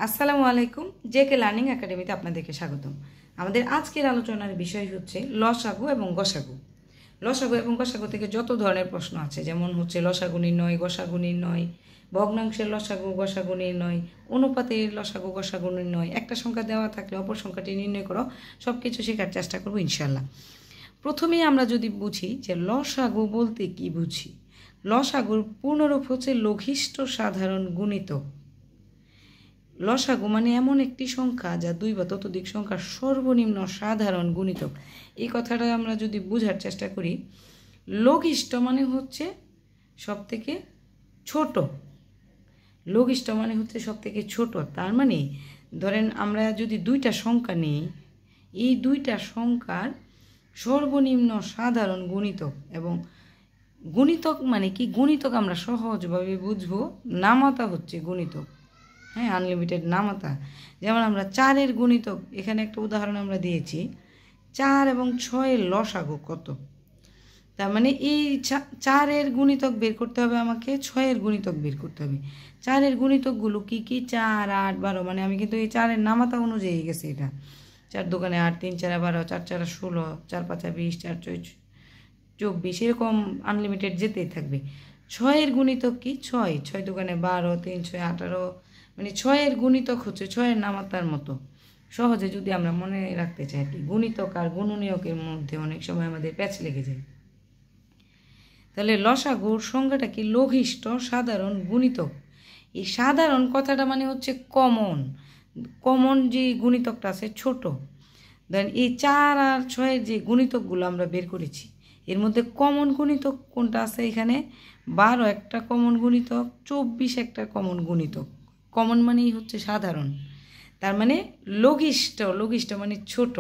আসসালামু আলাইকুম, JK learning একাডেমিতে আপনাদেরকে স্বাগতম। আমাদের আজকের আলোচনার বিষয় হচ্ছে লসাগু এবং গসাগু। লসাগু এবং গসাগু থেকে যত ধরনের প্রশ্ন আছে, যেমন হচ্ছে লসাগু নির্ণয়, গসাগু নির্ণয়, ভগ্নাংশের লসাগু গসাগু নির্ণয়, অনুপাতের লসাগু গসাগু নির্ণয়, একটা সংখ্যা দেওয়া থাকলে অপর সংখ্যাটি নির্ণয় করো, সব কিছু শেখার চেষ্টা করবো ইনশাল্লাহ। প্রথমেই আমরা যদি বুঝি যে লসাগু বলতে কি বুঝি। লসাগুর পূর্ণরূপ হচ্ছে লঘিষ্ঠ সাধারণ গুণিতক। লসাগু মানে এমন একটি সংখ্যা যা দুই বা ততোধিক সংখ্যার সর্বনিম্ন সাধারণ গুণিতক। এই কথাটা আমরা যদি বোঝার চেষ্টা করি, লঘিষ্ঠ মানে হচ্ছে সব থেকে ছোট। লঘিষ্ঠ মানে হচ্ছে সব থেকে ছোট, তার মানে ধরেন আমরা যদি দুইটা সংখ্যা নিই, এই দুইটা সংখ্যার সর্বনিম্ন সাধারণ গুণিতক। এবং গুণিতক মানে কি? গুণিতক আমরা সহজভাবে বুঝবো, নামাতা হচ্ছে গুণিতক। হ্যাঁ, আনলিমিটেড নামাতা। যেমন আমরা 4-এর গুণিতক, এখানে একটা উদাহরণ আমরা দিয়েছি, 4 এবং 6-এর লসাগু কত। তার মানে এই 4-এর গুণিতক বের করতে হবে আমাকে, 6-এর গুণিতক বের করতে হবে। 4-এর গুণিতকগুলো কি কি? 4, 8, 12। মানে আমি কিন্তু এই 4-এর নামাতা অনুযায়ী গেছে এটা। 4 দোকানে 8, 3 4 12, 4 4 16, 4 5 20, 4 6 24, এরকম আনলিমিটেড যেতেই থাকবে। 6-এর গুণিতক কি? 6, 6 দোকানে 12, 3 6 18। মানে 6-এর গুণিতক হচ্ছে 6-এর নামাতার মতো। সহজে যদি আমরা মনে রাখতে চাই কি, গুণিতক আর গুণনীয়কের মধ্যে অনেক সময় আমাদের প্যাচ লেগে যায়। তাহলে লসাগুর সংজ্ঞাটা কি? লঘিষ্ঠ সাধারণ গুণিতক। এই সাধারণ কথাটা মানে হচ্ছে কমন। কমন যে গুণিতকটা আছে ছোট। ধরেন এই 4 আর 6-এর যে গুণিতকগুলো আমরা বের করেছি, এর মধ্যে কমন গুণিতক কোনটা আছে? এখানে 12 একটা কমন গুণিতক, 24 একটা কমন গুণিতক। কমন মানেই হচ্ছে সাধারণ, তার মানে লঘিষ্ঠ। লঘিষ্ঠ মানে ছোট।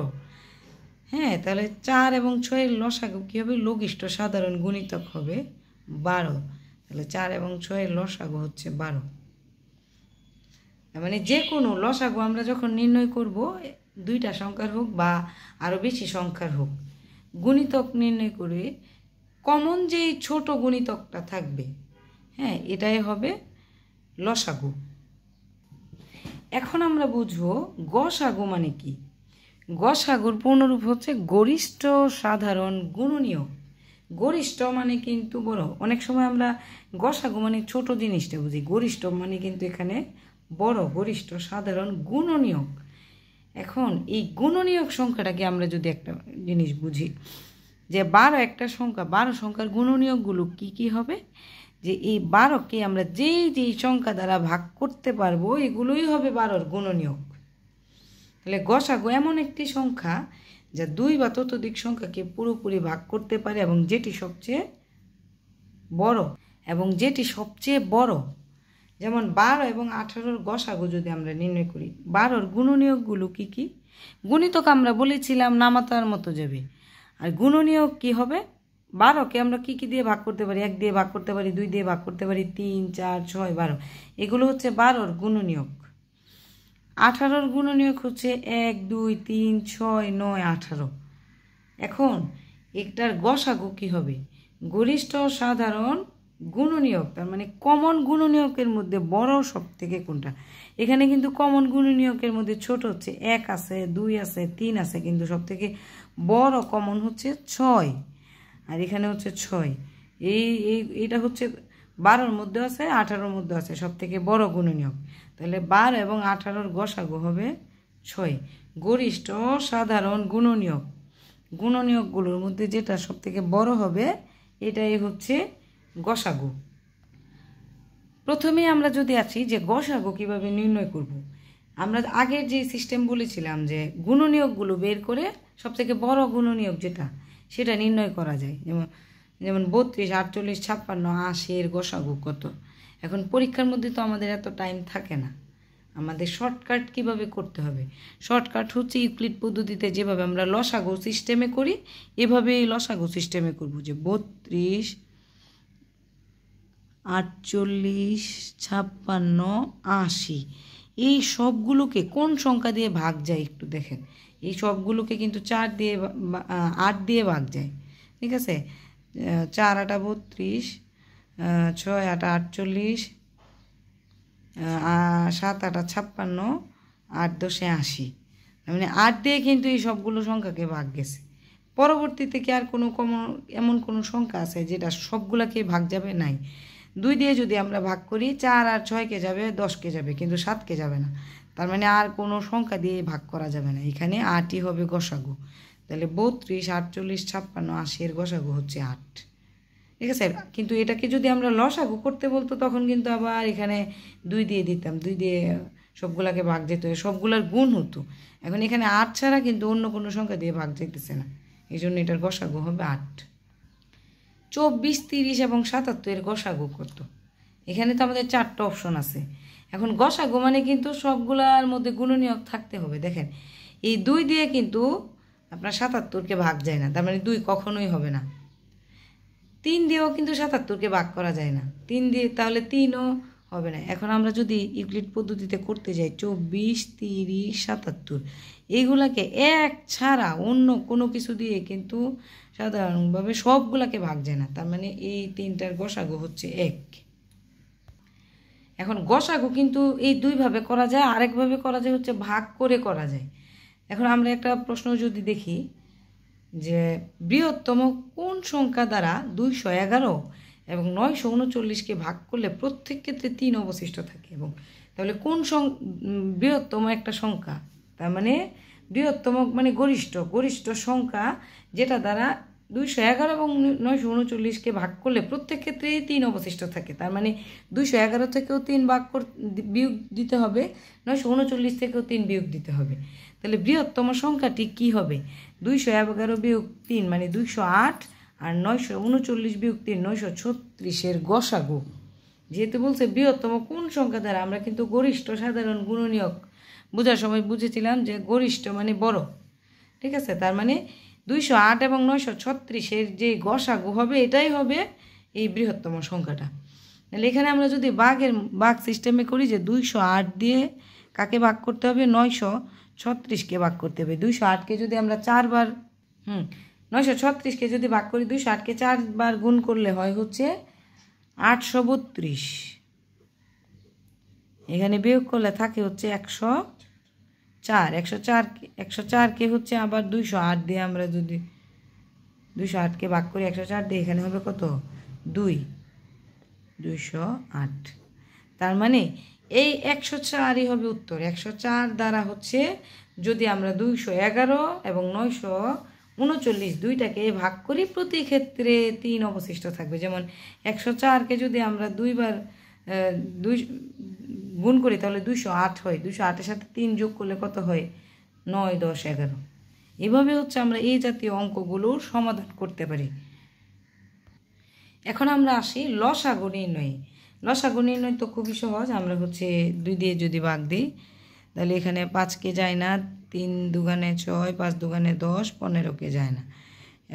হ্যাঁ, তাহলে 4 এবং 6-এর লসাগু কী হবে? লঘিষ্ঠ সাধারণ গুণিতক হবে 12। তাহলে 4 এবং 6-এর লসাগু হচ্ছে 12। মানে যে কোনো লসাগু আমরা যখন নির্ণয় করব, দুইটা সংখ্যার হোক বা আরও বেশি সংখ্যার হোক, গুণিতক নির্ণয় করে কমন যেই ছোট গুণিতকটা থাকবে, হ্যাঁ, এটাই হবে লসাগু। এখন আমরা বুঝবো গসাগু মানে কি। গসাগুর পূর্ণরূপ হচ্ছে গরিষ্ঠ সাধারণ গুণনীয়ক। গরিষ্ঠ মানে কিন্তু বড়। অনেক সময় আমরা গসাগু মানে ছোট জিনিসটা বুঝি, গরিষ্ঠ মানে কিন্তু এখানে বড়, গরিষ্ঠ সাধারণ গুণনীয়ক। এখন এই গুণনীয়ক সংখ্যাটাকে আমরা যদি একটা জিনিস বুঝি, যে 12 একটা সংখ্যা, 12 সংখ্যার গুণনীয়কগুলো কি কি হবে? যে এই 12কে আমরা যেই সংখ্যা দ্বারা ভাগ করতে পারবো, এগুলোই হবে 12-র গুণনীয়ক। তাহলে গসাগু এমন একটি সংখ্যা যা দুই বা ততোধিক সংখ্যাকে পুরোপুরি ভাগ করতে পারে এবং যেটি সবচেয়ে বড়। যেমন 12 এবং 18-র গসাগু যদি আমরা নির্ণয় করি, 12-র গুণনীয়কগুলো কি কি? গুণিতক আমরা বলেছিলাম নামাতার মতো যাবে। আর গুণনীয়ক কি হবে? 12কে আমরা কি কি দিয়ে ভাগ করতে পারি? 1 দিয়ে ভাগ করতে পারি, 2 দিয়ে ভাগ করতে পারি, 3 4 6 12। এগুলো হচ্ছে 12-র গুণনীয়ক। 18-র গুণনীয়ক হচ্ছে 1 2 3 6 9 18। এখন একটার গসাগু কি হবে? গরিষ্ঠ সাধারণ গুণনীয়ক, তার মানে কমন গুণনীয়কের মধ্যে বড় সব থেকে কোনটা? এখানে কিন্তু কমন গুণনীয়কের মধ্যে ছোট হচ্ছে 1 আছে, 2 আছে, 3 আছে, কিন্তু সব থেকে বড় কমন হচ্ছে 6। আর এখানে হচ্ছে 6। এইটা হচ্ছে 12-র মধ্যে আছে, 18-র মধ্যে আছে, সব থেকে বড় গুণনীয়ক। তাহলে 12 এবং 18-র গসাগু হবে 6। গরিষ্ঠ সাধারণ গুণনীয়ক, গুণনীয়কগুলোর মধ্যে যেটা সব থেকে বড় হবে, এটাই হচ্ছে গসাগু। প্রথমে আমরা যদি আছি যে গসাগু কিভাবে নির্ণয় করব, আমরা আগের যে সিস্টেম বলেছিলাম যে গুণনীয়কগুলো বের করে সব থেকে বড় গুণনীয়ক যেটা, সেটা নির্ণয় করা যায়। যেমন 32 48 56 80-এর গসাগু কত। এখন পরীক্ষার মধ্যে তো আমাদের এত টাইম থাকে না, আমাদের শর্টকাট কিভাবে করতে হবে? শর্টকাট হচ্ছে ইউক্লিড পদ্ধতিতে যেভাবে আমরা লসাগু সিস্টেমে করি, এভাবেই লসাগু সিস্টেমে করব। যে 32 48 56 80, এই সবগুলোকে কোন সংখ্যা দিয়ে ভাগ যায় একটু দেখেন। এই সবগুলোকে কিন্তু 8 দিয়ে ভাগ যায়, ঠিক আছে? 4 8 32, 6 8 48, 7 8 56, 8 10 80, মানে 8 দিয়ে কিন্তু এই সবগুলো সংখ্যাকে ভাগ গেছে। পরবর্তীতে কি আর কোনো এমন কোনো সংখ্যা আছে যেটা সবগুলাকে ভাগ যাবে? নাই। 2 দিয়ে যদি আমরা ভাগ করি 4 আর 6কে যাবে, 10কে যাবে, কিন্তু 7কে যাবে না। তার মানে আর কোনো সংখ্যা দিয়ে ভাগ করা যাবে না। এখানে 8ই হবে গসাগু। তাহলে 32 48 56 80 এর গসাগু হচ্ছে 8। ঠিক আছে, কিন্তু এটাকে যদি আমরা লসাগু করতে বলতো তখন কিন্তু আবার এখানে 2 দিয়ে দিতাম, 2 দিয়ে সবগুলাকে ভাগ যেত, সবগুলার গুণ হতো। এখন এখানে 8 ছাড়া কিন্তু অন্য কোনো সংখ্যা দিয়ে ভাগ যেতেছে না, এই জন্য এটার গসাগু হবে 8। 24 30 এবং 77 এর গসাগু কত? এখানে তো আমাদের 4টা অপশন আছে। এখন গসাগু মানে কিন্তু সবগুলার মধ্যে গুণনীয়ক থাকতে হবে। দেখেন এই 2 দিয়ে কিন্তু আপনার 77কে ভাগ যায় না, তার মানে 2 কখনোই হবে না। 3 দিয়েও কিন্তু 77কে ভাগ করা যায় না, 3 দিয়ে তাহলে 3ও হবে না। এখন আমরা যদি ইউক্লিড পদ্ধতিতে করতে যাই 24 30 77, এইগুলাকে এক ছাড়া অন্য কোনো কিছু দিয়ে কিন্তু সাধারণভাবে সবগুলাকে ভাগ যায় না, তার মানে এই 3টার গসাগু হচ্ছে 1। এখন গসাগু কিন্তু এই 2 ভাবে করা যায়, আরেকভাবে করা যায় হচ্ছে ভাগ করে করা যায়। এখন আমরা একটা প্রশ্ন যদি দেখি যে বৃহত্তম কোন সংখ্যা দ্বারা 211 এবং 939কে ভাগ করলে প্রত্যেক ক্ষেত্রে 3 অবশিষ্ট থাকে, এবং তাহলে কোন বৃহত্তম একটা সংখ্যা, তার মানে বৃহত্তম মানে গরিষ্ঠ সংখ্যা যেটা দ্বারা 211 এবং 939কে ভাগ করলে প্রত্যেক ক্ষেত্রেই 3 অবশিষ্ট থাকে। তার মানে 211 থেকেও 3 বিয়োগ দিতে হবে, 939 থেকেও 3 বিয়োগ দিতে হবে। তাহলে বৃহত্তম সংখ্যাটি কি হবে? 211 বিয়োগ 3 মানে 208, আর 939 বিয়োগ 3 936 এর গসাগু। যেহেতু বলছে বৃহত্তম কোন সংখ্যা দ্বারা, আমরা কিন্তু গরিষ্ঠ সাধারণ গুণনীয়ক বোঝার সময় বুঝেছিলাম যে গরিষ্ঠ মানে বড়। ঠিক আছে, তার মানে 208 এবং 936 এর যে গসাগু হবে এটাই হবে এই বৃহত্তম সংখ্যাটা। তাহলে এখানে আমরা যদি ভাগ সিস্টেমে করি যে 208 দিয়ে কাকে ভাগ করতে হবে? 936কে ভাগ করতে হবে। 208কে যদি আমরা 4 বার 936কে যদি ভাগ করি 208কে 4 বার গুণ করলে হয় হচ্ছে 832। এখানে বিয়োগ করলে থাকে হচ্ছে 104। 104কে হচ্ছে আবার 208 দিয়ে আমরা যদি 208কে ভাগ করি 104 দিয়ে, এখানে হবে কত? 208। তার মানে এই 104ই হবে উত্তর। 104 দ্বারা হচ্ছে যদি আমরা 211 এবং 939 দুইটাকে ভাগ করি প্রতি ক্ষেত্রে 3 অবশিষ্ট থাকবে। যেমন 104কে যদি আমরা 2 বার 2 গুণ করি তাহলে 208 হয়, 208-এর সাথে 3 যোগ করলে কত হয়? 9 10 11। এভাবে হচ্ছে আমরা এই জাতীয় অঙ্কগুলোর সমাধান করতে পারি। এখন আমরা আসি লসাগু নির্ণয়ে। লসাগু নির্ণয় তো খুবই সহজ। আমরা হচ্ছে 2 দিয়ে যদি ভাগ দিই তাহলে এখানে 5কে যায় না, 3 দুগুণে 6, 5 দুগুণে 10, 15কে যায় না।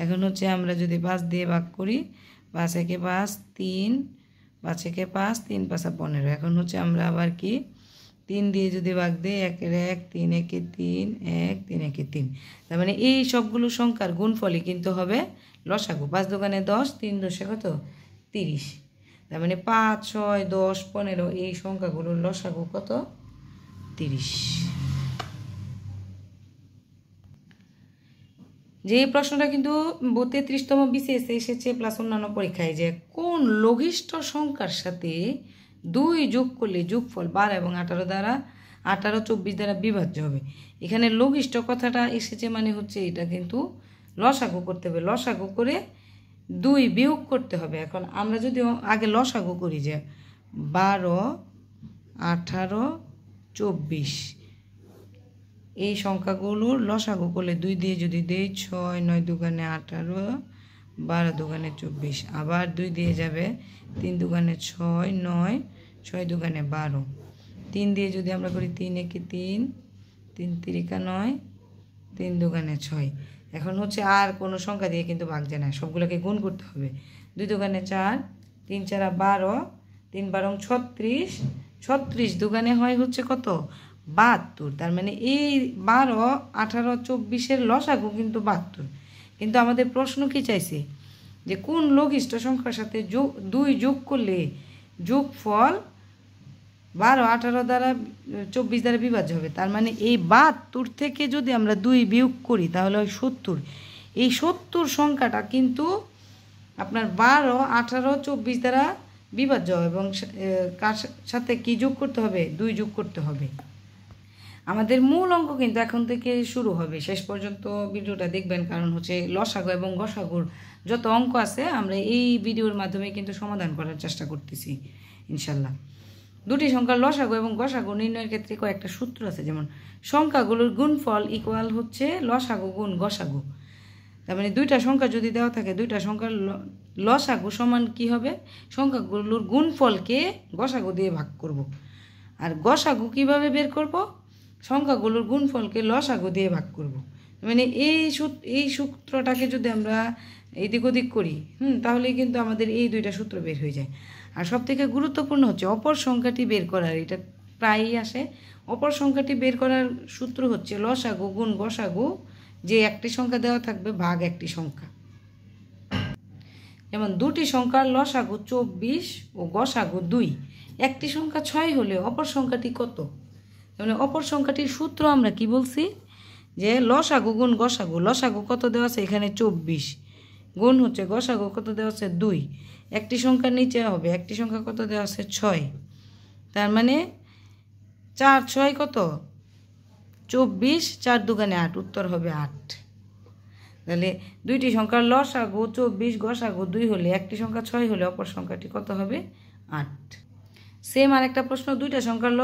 এখন হচ্ছে আমরা যদি 5 দিয়ে ভাগ করি, 5 একে 5 3, 5 একে 5 3 5 15। এখন হচ্ছে আমরা আবার কি 3 দিয়ে যদি ভাগ দিই 1 এর 1, 3 একে 3 1, 3 একে 3, তার মানে এই সবগুলো সংখ্যার গুণফলই কিন্তু হবে লসাগু। 5 দুগুণে 10, 3 10 কত? 30। তার মানে 5 6 10 15 এই সংখ্যাগুলোর লসাগু কত? 30। যে প্রশ্নটা কিন্তু 33তম বিসিএসে এসেছে প্লাস অন্যান্য পরীক্ষায়, যে কোন লঘিষ্ঠ সংখ্যার সাথে 2 যোগ করলে যোগফল 12 এবং 18 দ্বারা 18 24 দ্বারা বিভাজ্য হবে। এখানে লঘিষ্ঠ কথাটা এসেছে মানে হচ্ছে এটা কিন্তু লসাগু করতে হবে, লসাগু করে 2 বিয়োগ করতে হবে। এখন আমরা যদি আগে লসাগু করি যে 12 18 24, এই সংখ্যাগুলোর লসাগু করলে 2 দিয়ে যদি দেই 6 9 দুগুণে 18, 12 দুগুণে 24, আবার 2 দিয়ে যাবে 3 দুগুণে 6 9, 6 দুগুণে 12, 3 দিয়ে যদি আমরা করি 3 একে 3, 3 তিরিকা 9, 3 দুগুণে 6। এখন হচ্ছে আর কোনো সংখ্যা দিয়ে কিন্তু ভাগ যায় না, সবগুলোকে গুণ করতে হবে। 2 দুগুণে 4, 3 4 12, 3 12 36, 36 দুগুণে হয় হচ্ছে কত? 72। তার মানে এই 12 18 24-এর লসাগু কিন্তু 72। কিন্তু আমাদের প্রশ্ন কি চাইছে যে কোন লঘিষ্ঠ সংখ্যার সাথে 2 যোগ করলে যোগফল 12 18 দ্বারা 24 দ্বারা বিভাজ্য হবে। তার মানে এই 72 থেকে যদি আমরা 2 বিয়োগ করি তাহলে হয় 70। এই 70 সংখ্যাটা কিন্তু আপনার 12 18 24 দ্বারা বিভাজ্য এবং কার সাথে কি যোগ করতে হবে? 2 যোগ করতে হবে। আমাদের মূল অঙ্ক কিন্তু এখন থেকে শুরু হবে, শেষ পর্যন্ত ভিডিওটা দেখবেন, কারণ হচ্ছে লসাগু এবং গসাগুর যত অঙ্ক আছে আমরা এই ভিডিওর মাধ্যমে কিন্তু সমাধান করার চেষ্টা করতেছি ইনশাল্লাহ। দুটি সংখ্যার লসাগু এবং গসাগু নির্ণয়ের ক্ষেত্রে কয়েকটা সূত্র আছে, যেমন সংখ্যাগুলোর গুণফল ইকুয়াল হচ্ছে লসাগু গুণ গসাগু। তার মানে দুইটা সংখ্যা যদি দেওয়া থাকে, দুইটা সংখ্যার লসাগু সমান কি হবে? সংখ্যাগুলোর গুণফলকে গসাগু দিয়ে ভাগ করব। আর গসাগু কিভাবে বের করব? সংখ্যাগুলোর গুণফলকে লসাগু দিয়ে ভাগ করব। মানে এই সূত্রটাকে যদি আমরা এদিক ওদিক করি তাহলে কিন্তু আমাদের এই দুইটা সূত্র বের হয়ে যায়। আর সবথেকে গুরুত্বপূর্ণ হচ্ছে অপর সংখ্যাটি বের করার, এটা প্রায়ই আসে। অপর সংখ্যাটি বের করার সূত্র হচ্ছে লসাগু গুণ গসাগু, যে একটি সংখ্যা দেওয়া থাকবে ভাগ একটি সংখ্যা। যেমন দুটি সংখ্যার লসাগু 24 ও গসাগু 2, একটি সংখ্যা 6 হলে অপর সংখ্যাটি কত? মানে অপর সংখ্যাটির সূত্র আমরা কি বলছি? যে লসাগু গুণ গসাগু। লসাগু কত দেওয়া আছে? এখানে 24, গুণ হচ্ছে গসাগু কত দেওয়া আছে? 2। একটি সংখ্যার নিচে হবে, একটি সংখ্যা কত দেওয়া আছে? 6। তার মানে 4 6 কত? 24, 4 দুগুণে 8, উত্তর হবে 8। তাহলে দুইটি সংখ্যার লসাগু 24 গসাগু 2 হলে, একটি সংখ্যা 6 হলে অপর সংখ্যাটি কত হবে? 8। সেম আর একটা প্রশ্ন, দুইটা সংখ্যার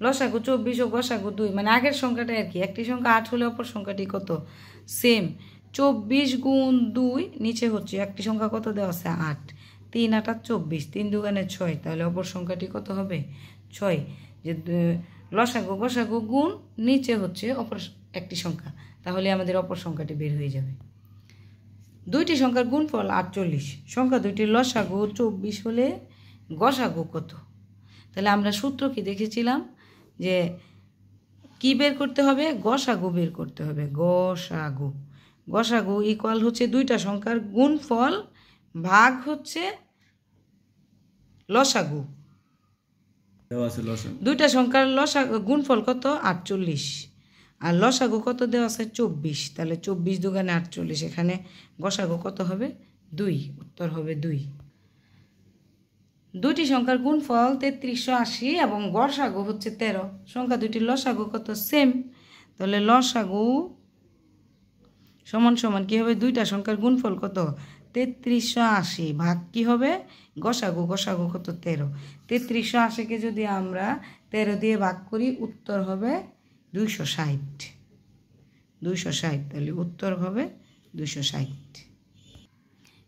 লসাগু 24 ও গসাগু 2, মানে আগের সংখ্যাটা আর কি, একটি সংখ্যা 8 হলে অপর সংখ্যাটি কত? সেম 24 গুণ 2, নিচে হচ্ছে একটি সংখ্যা কত দেওয়া আছে? 8। 3 8 24, 3 দুগুণে 6, তাহলে অপর সংখ্যাটি কত হবে? 6। যে লসাগু গসাগু গুণ নিচে হচ্ছে অপর একটি সংখ্যা, তাহলে আমাদের অপর সংখ্যাটি বের হয়ে যাবে। দুইটি সংখ্যার গুণফল 48, সংখ্যা দুইটির লসাগু 24 হলে গসাগু কত? তাহলে আমরা সূত্র কি দেখেছিলাম যে কি বের করতে হবে? গসাগু বের করতে হবে। গসাগু গসাগু ইকুয়াল হচ্ছে দুইটা সংখ্যার গুণফল ভাগ হচ্ছে লসাগু। দুইটা সংখ্যার লসাগু গুণফল কত? 48, আর লসাগু কত দেওয়া আছে? 24। তাহলে 24 দুগুণে 48, এখানে গসাগু কত হবে? 2, উত্তর হবে 2। দুইটি সংখ্যার গুণফল 3380 এবং গসাগু হচ্ছে 13। সংখ্যা দুইটির লসাগু কত? সেম। তাহলে লসাগু সমান সমান কী হবে? দুইটা সংখ্যার গুণফল কত? 3380 ভাগ কি হবে? গসাগু। গসাগু কত? 13। 3380কে যদি আমরা 13 দিয়ে ভাগ করি উত্তর হবে 260। 260, তাহলে উত্তর হবে 260।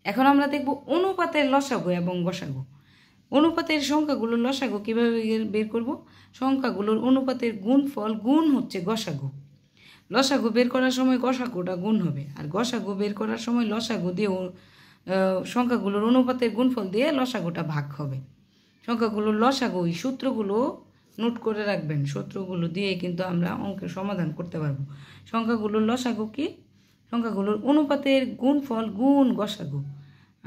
এখন আমরা দেখব অনুপাতের লসাগু এবং গসাগু। অনুপাতের সংখ্যাগুলোর লসাগু কীভাবে বের করব? সংখ্যাগুলোর অনুপাতের গুণফল গুণ হচ্ছে গসাগু। লসাগু বের করার সময় গসাগুটা গুণ হবে, আর গসাগু বের করার সময় লসাগু দিয়ে সংখ্যাগুলোর অনুপাতের গুণফল দিয়ে লসাগুটা ভাগ হবে। সংখ্যাগুলোর লসাগু, এই সূত্রগুলো নোট করে রাখবেন, সূত্রগুলো দিয়ে কিন্তু আমরা অঙ্কের সমাধান করতে পারবো। সংখ্যাগুলোর লসাগু কি? সংখ্যাগুলোর অনুপাতের গুণফল গুণ গসাগু।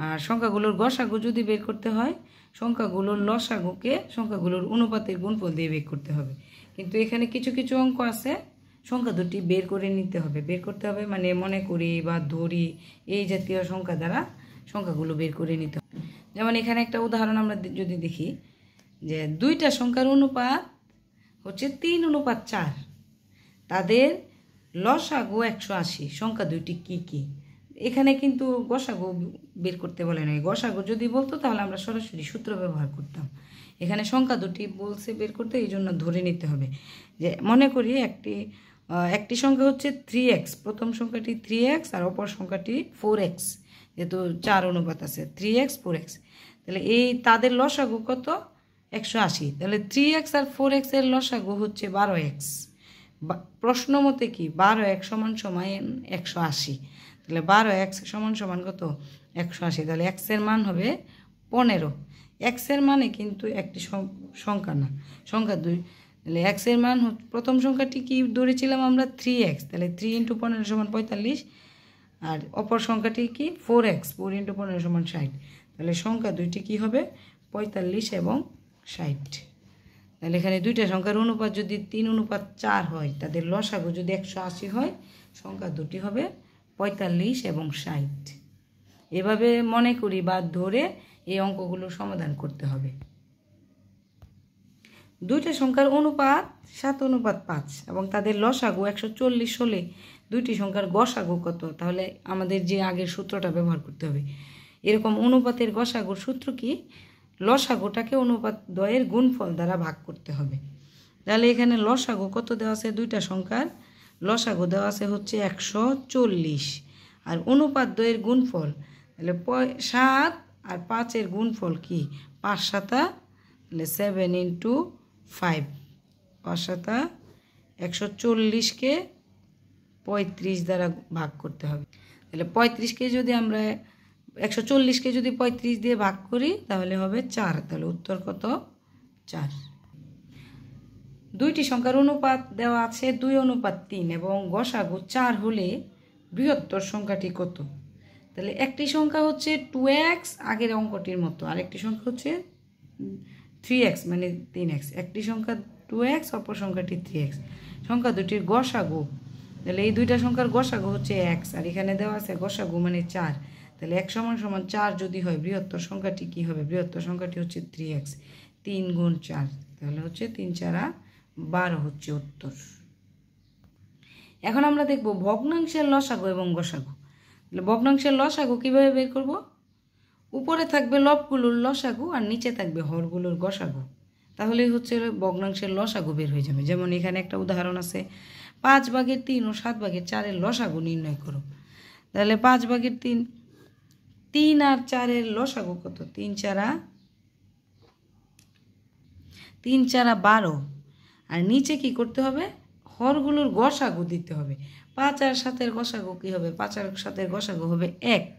আর সংখ্যাগুলোর গসাগু যদি বের করতে হয়, সংখ্যাগুলোর লসাগুকে সংখ্যাগুলোর অনুপাতের গুণফল দিয়ে বের করতে হবে। কিন্তু এখানে কিছু কিছু অঙ্ক আছে সংখ্যা দুটি বের করে নিতে হবে, বের করতে হবে মানে মনে করি বা ধরি, এই জাতীয় সংখ্যা দ্বারা সংখ্যাগুলো বের করে নিতে হবে। যেমন এখানে একটা উদাহরণ আমরা যদি দেখি, যে দুইটা সংখ্যার অনুপাত হচ্ছে 3:4, তাদের লসাগু 180। সংখ্যা দুইটি কি কি? এখানে কিন্তু গসাগু বের করতে বলে নাই। গসাগু যদি বলতো তাহলে আমরা সরাসরি সূত্র ব্যবহার করতাম। এখানে সংখ্যা দুটি বলছে বের করতে, এই জন্য ধরে নিতে হবে। যে মনে করি একটি সংখ্যা হচ্ছে 3x, প্রথম সংখ্যাটি 3x আর অপর সংখ্যাটি 4x, যেহেতু 4 অনুপাত আছে 3x 4x, তাহলে এই তাদের লসাগু কত? 180। তাহলে 3x আর 4x এর লসাগু হচ্ছে 12x। প্রশ্ন মতে কি 12x সমান সমান 180, তাহলে 12x সমান সমান কত? 180। তাহলে x এর মান হবে 15। x এর মানে কিন্তু একটি সংখ্যা না, সংখ্যা দুই। তাহলে x এর মান প্রথম সংখ্যাটি কি ধরেছিলাম আমরা? 3x, তাহলে 3 × 15 সমান 45, আর অপর সংখ্যাটি কি? 4x, 4 × 15 সমান 60। তাহলে সংখ্যা দুইটি কি হবে? 45 এবং 60। তাহলে এখানে দুইটা সংখ্যার অনুপাত যদি 3:4 হয়, তাদের লসাগু যদি 180 হয়, সংখ্যা দুটি হবে 45 এবং 60। এভাবে মনে করি বা ধরে এই অঙ্কগুলো সমাধান করতে হবে। দুইটা সংখ্যার অনুপাত 7:5 এবং তাদের লসাগু 140 হলে দুইটি সংখ্যার গসাগু কত? তাহলে আমাদের যে আগের সূত্রটা ব্যবহার করতে হবে। এরকম অনুপাতের গসাগুর সূত্র কি? লসাগুটাকে অনুপাত দ্বয়ের গুণফল দ্বারা ভাগ করতে হবে। তাহলে এখানে লসাগু কত দেওয়া আছে? দুইটা সংখ্যার লসাগু দেওয়া আছে হচ্ছে 140, আর অনুপাত দ্বয়ের গুণফল তাহলে 7 আর 5-এর গুণফল কি? 5 7, তাহলে 7 × 5, 5 7, 140কে 35 দ্বারা ভাগ করতে হবে। তাহলে 35কে যদি আমরা 140কে যদি 35 দিয়ে ভাগ করি তাহলে হবে 4। তাহলে উত্তর কত? 4। দুইটি সংখ্যার অনুপাত দেওয়া আছে 2:3 এবং গসাগু 4 হলে বৃহত্তর সংখ্যাটি কত? তাহলে একটি সংখ্যা হচ্ছে 2x, আগের অঙ্কটির মতো, আরেকটি সংখ্যা হচ্ছে 3x মানে 3x। একটি সংখ্যা 2x, অপর সংখ্যাটি 3x। সংখ্যা দুটির গসাগু, তাহলে এই দুইটা সংখ্যার গসাগু হচ্ছে x, আর এখানে দেওয়া আছে গসাগু মানে 4। তাহলে x = 4 যদি হয়, বৃহত্তর সংখ্যাটি কি হবে? বৃহত্তর সংখ্যাটি হচ্ছে 3x। 3 × 4, তাহলে হচ্ছে 3 4 12 হচ্ছে উত্তর। এখন আমরা দেখব ভগ্নাংশের লসাগু এবং গসাগু। তাহলে ভগ্নাংশের লসাগু কীভাবে বের করব? উপরে থাকবে লবগুলোর লসাগু আর নিচে থাকবে হরগুলোর গসাগু, তাহলেই হচ্ছে ভগ্নাংশের লসাগু বের হয়ে যাবে। যেমন এখানে একটা উদাহরণ আছে, 5/3 ও 7/4-এর লসাগু নির্ণয় করো। তাহলে 5/3, 3 আর 4-এর লসাগু কত? 3 4 12। আর নিচে কি করতে হবে? হরগুলোর গসাগু দিতে হবে। 5 আর 7-এর গসাগু কী হবে? 5 আর 7-এর গসাগু হবে 1।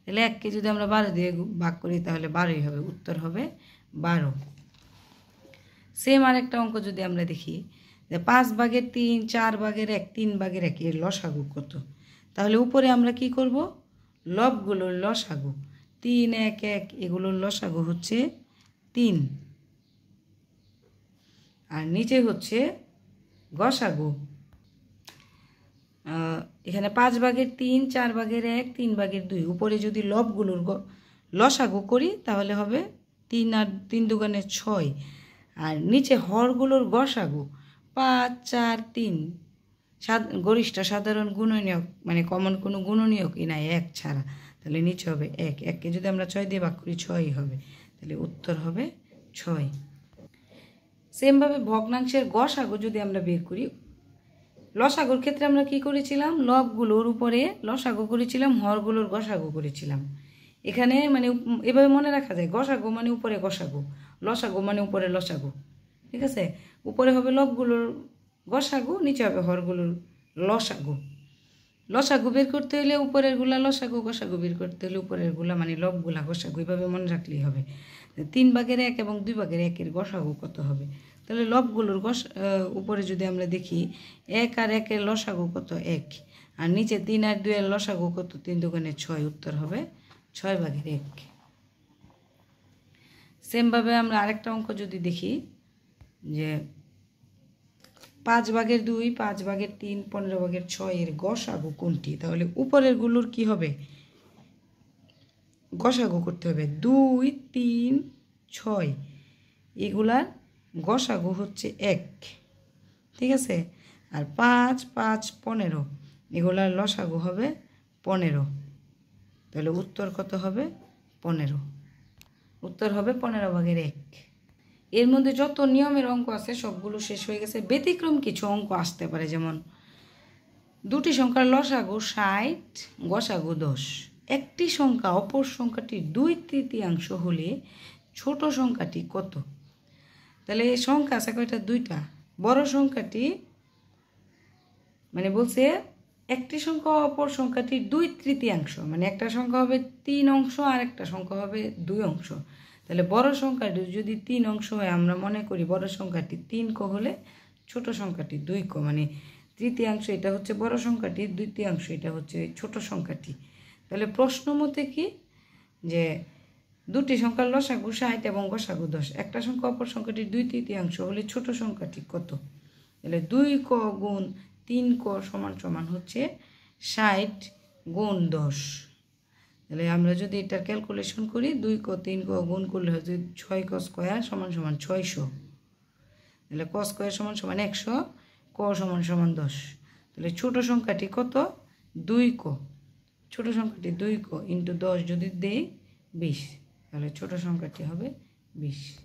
তাহলে 1কে যদি আমরা 12 দিয়ে ভাগ করি তাহলে 12ই হবে, উত্তর হবে 12। সেম আরেকটা অঙ্ক যদি আমরা দেখি যে 5/3, 4/1, 3/1 এর লসাগু কত? তাহলে উপরে আমরা কি করব? লবগুলোর লসাগু 3 1 1, এগুলোর লসাগু হচ্ছে 3, আর নিচে হচ্ছে গসাগু। এখানে 5/3, 4/1, 3/2। উপরে যদি লবগুলোর লসাগু করি তাহলে হবে 3 আর 3 দুগুণে 6, আর নিচে হরগুলোর গসাগু 5 4 3। গরিষ্ঠ সাধারণ গুণনীয়ক মানে কমন কোনো গুণনীয়কই নাই 1 ছাড়া, তাহলে নিচে হবে 1। 1কে যদি আমরা 6 দিয়ে ভাগ করি 6ই হবে, তাহলে উত্তর হবে 6। সেমভাবে ভগ্নাংশের গসাগু যদি আমরা বের করি, লসাগুর ক্ষেত্রে আমরা কি করেছিলাম? লবগুলোর উপরে লসাগু করেছিলাম, হরগুলোর গসাগু করেছিলাম। এখানে মানে এভাবে মনে রাখা যায়, গসাগু মানে উপরে গসাগু, লসাগু মানে উপরে লসাগু। ঠিক আছে? উপরে হবে লবগুলোর গসাগু, নিচে হবে হরগুলোর লসাগু। লসাগু বের করতে হলে উপরের গুলা লসাগু, গসাগু বের করতে হলে উপরের গুলা মানে লবগুলা গসাগু। এভাবে মনে রাখলেই হবে। 3/1 এবং 2/1-এর গসাগু কত হবে? তাহলে লবগুলোর উপরে যদি আমরা দেখি 1 আর 1-এর লসাগু কত? 1, আর নিচে 3 আর 2-এর লসাগু কত? 3 দুগুণে 6, উত্তর হবে 6/1। সেমভাবে আমরা আরেকটা অঙ্ক যদি দেখি যে 5/2, 5/3, 15/6 এর গসাগু কোনটি? তাহলে উপরের গুলোর কি হবে? গসাগু করতে হবে। 2 3 6, এগুলার গসাগু হচ্ছে 1। ঠিক আছে? আর 5 5 15, এগুলার লসাগু হবে 15। তাহলে উত্তর কত হবে? 15। উত্তর হবে 15/1। এর মধ্যে যত নিয়মের অঙ্ক আছে সবগুলো শেষ হয়ে গেছে। ব্যতিক্রম কিছু অঙ্ক আসতে পারে, যেমন দুটি সংখ্যার লসাগু 60, গসাগু 10। একটি সংখ্যা অপর সংখ্যাটি 2/3 হলে ছোট সংখ্যাটি কত? তাহলে এই সংখ্যা আছে কয়টা? 2টা। বড় সংখ্যাটি মানে বলছে একটি সংখ্যা অপর সংখ্যাটি 2/3, মানে একটা সংখ্যা হবে 3 অংশ আর একটা সংখ্যা হবে 2 অংশ। তাহলে বড় সংখ্যাটি যদি 3 অংশ হয়, আমরা মনে করি বড় সংখ্যাটি 3 ক হলে ছোট সংখ্যাটি 2 ক, মানে তৃতীয়াংশ এটা হচ্ছে বড় সংখ্যাটি, দ্বিতীয়াংশ এটা হচ্ছে ছোট সংখ্যাটি। তাহলে প্রশ্ন মতে কি যে দুটি সংখ্যার লসাগু 60 এবং গসাগু 10। একটা সংখ্যা অপর সংখ্যাটির 2/3 হলে ছোট সংখ্যাটি কত? তাহলে 2 ক গুণ 3 ক সমান সমান হচ্ছে 60 গুণ 10। তাহলে আমরা যদি এটার ক্যালকুলেশন করি 2 ক 3 ক গুণ করলে হচ্ছে 6 ক স্কোয়ার সমান সমান 600। তাহলে ক স্কোয়ার সমান সমান 100, ক সমান সমান 10। তাহলে ছোট সংখ্যাটি কত? 2 ক। ছোট সংখ্যাটি 2 ক ইন্টু 10 যদি দেই 20, তাহলে ছোট সংখ্যাটি হবে 20।